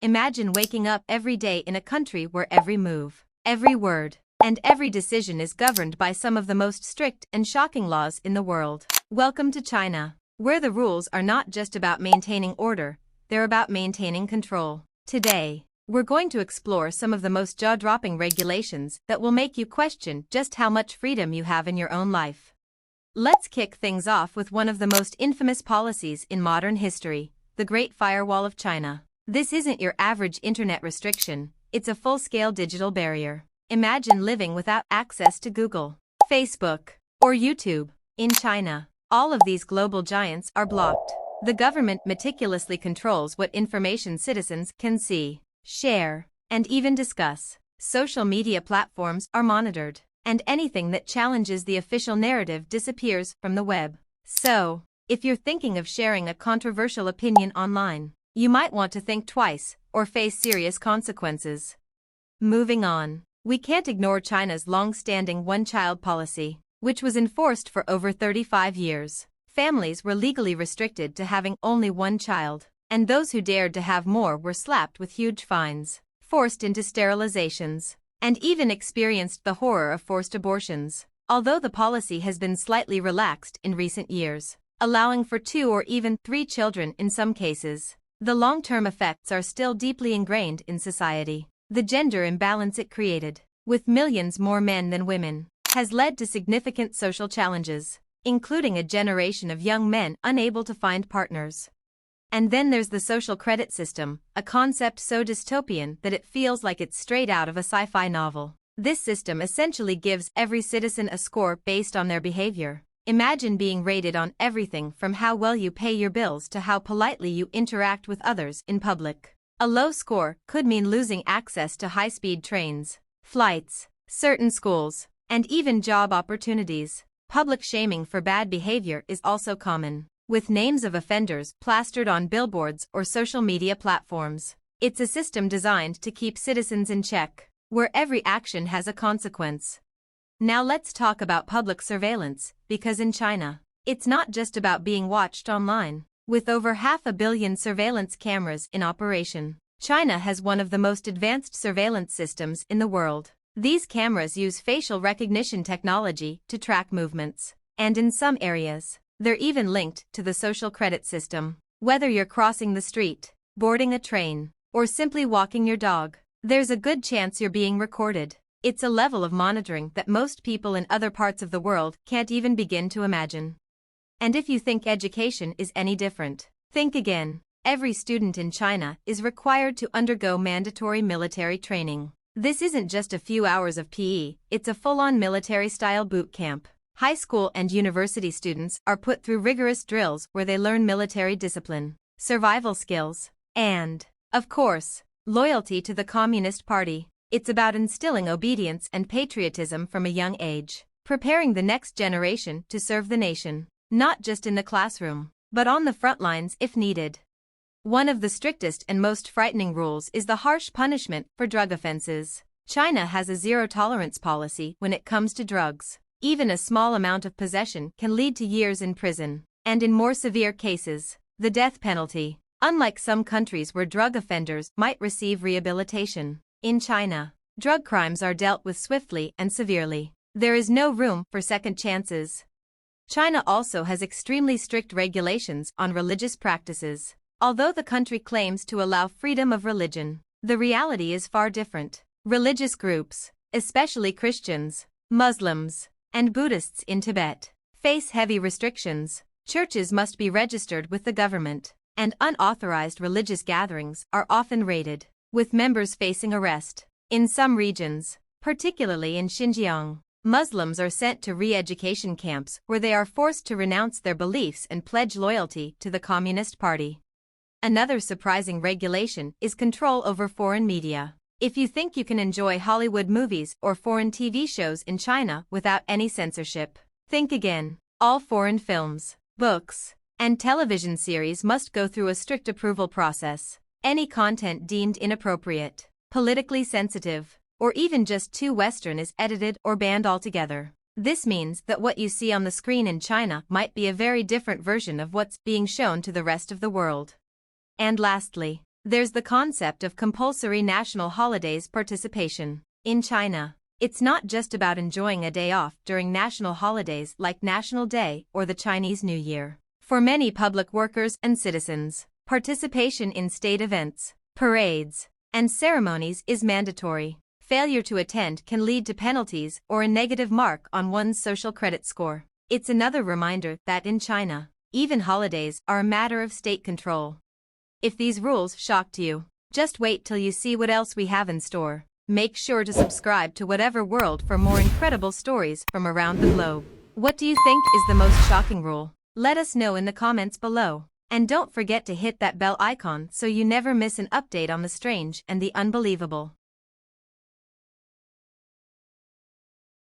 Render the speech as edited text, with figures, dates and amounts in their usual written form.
Imagine waking up every day in a country where every move, every word, and every decision is governed by some of the most strict and shocking laws in the world. Welcome to China, where the rules are not just about maintaining order, they're about maintaining control. Today, we're going to explore some of the most jaw-dropping regulations that will make you question just how much freedom you have in your own life. Let's kick things off with one of the most infamous policies in modern history, the Great Firewall of China. This isn't your average internet restriction, it's a full-scale digital barrier. Imagine living without access to Google, Facebook, or YouTube. In China, all of these global giants are blocked. The government meticulously controls what information citizens can see, share, and even discuss. Social media platforms are monitored, and anything that challenges the official narrative disappears from the web. So, if you're thinking of sharing a controversial opinion online, you might want to think twice or face serious consequences. Moving on, we can't ignore China's long-standing one-child policy, which was enforced for over 35 years. Families were legally restricted to having only one child, and those who dared to have more were slapped with huge fines, forced into sterilizations, and even experienced the horror of forced abortions. Although the policy has been slightly relaxed in recent years, allowing for 2 or even 3 children in some cases, the long-term effects are still deeply ingrained in society. The gender imbalance it created, with millions more men than women, has led to significant social challenges, including a generation of young men unable to find partners. And then there's the social credit system, a concept so dystopian that it feels like it's straight out of a sci-fi novel. This system essentially gives every citizen a score based on their behavior. Imagine being rated on everything from how well you pay your bills to how politely you interact with others in public. A low score could mean losing access to high-speed trains, flights, certain schools, and even job opportunities. Public shaming for bad behavior is also common, with names of offenders plastered on billboards or social media platforms. It's a system designed to keep citizens in check, where every action has a consequence. Now let's talk about public surveillance, because in China, it's not just about being watched online. With over 500 million surveillance cameras in operation, China has one of the most advanced surveillance systems in the world. These cameras use facial recognition technology to track movements, and in some areas, they're even linked to the social credit system. Whether you're crossing the street, boarding a train, or simply walking your dog, there's a good chance you're being recorded. It's a level of monitoring that most people in other parts of the world can't even begin to imagine. And if you think education is any different, think again. Every student in China is required to undergo mandatory military training. This isn't just a few hours of PE, it's a full-on military-style boot camp. High school and university students are put through rigorous drills where they learn military discipline, survival skills, and, of course, loyalty to the Communist Party. It's about instilling obedience and patriotism from a young age, preparing the next generation to serve the nation, not just in the classroom, but on the front lines if needed. One of the strictest and most frightening rules is the harsh punishment for drug offenses. China has a zero-tolerance policy when it comes to drugs. Even a small amount of possession can lead to years in prison, and in more severe cases, the death penalty. Unlike some countries where drug offenders might receive rehabilitation, in China, drug crimes are dealt with swiftly and severely. There is no room for second chances. China also has extremely strict regulations on religious practices. Although the country claims to allow freedom of religion, the reality is far different. Religious groups, especially Christians, Muslims, and Buddhists in Tibet, face heavy restrictions. Churches must be registered with the government, and unauthorized religious gatherings are often raided, with members facing arrest. In some regions, particularly in Xinjiang, Muslims are sent to re-education camps where they are forced to renounce their beliefs and pledge loyalty to the Communist Party. Another surprising regulation is control over foreign media. If you think you can enjoy Hollywood movies or foreign TV shows in China without any censorship, think again. All foreign films, books, and television series must go through a strict approval process. Any content deemed inappropriate, politically sensitive, or even just too Western is edited or banned altogether. This means that what you see on the screen in China might be a very different version of what's being shown to the rest of the world. And lastly, There's the concept of compulsory national holidays participation. In China, it's not just about enjoying a day off during national holidays like National Day or the Chinese New Year. For many public workers and citizens, participation in state events, parades, and ceremonies is mandatory. Failure to attend can lead to penalties or a negative mark on one's social credit score. It's another reminder that in China, even holidays are a matter of state control. If these rules shocked you, just wait till you see what else we have in store. Make sure to subscribe to Whatever World for more incredible stories from around the globe. What do you think is the most shocking rule? Let us know in the comments below. And don't forget to hit that bell icon so you never miss an update on the strange and the unbelievable.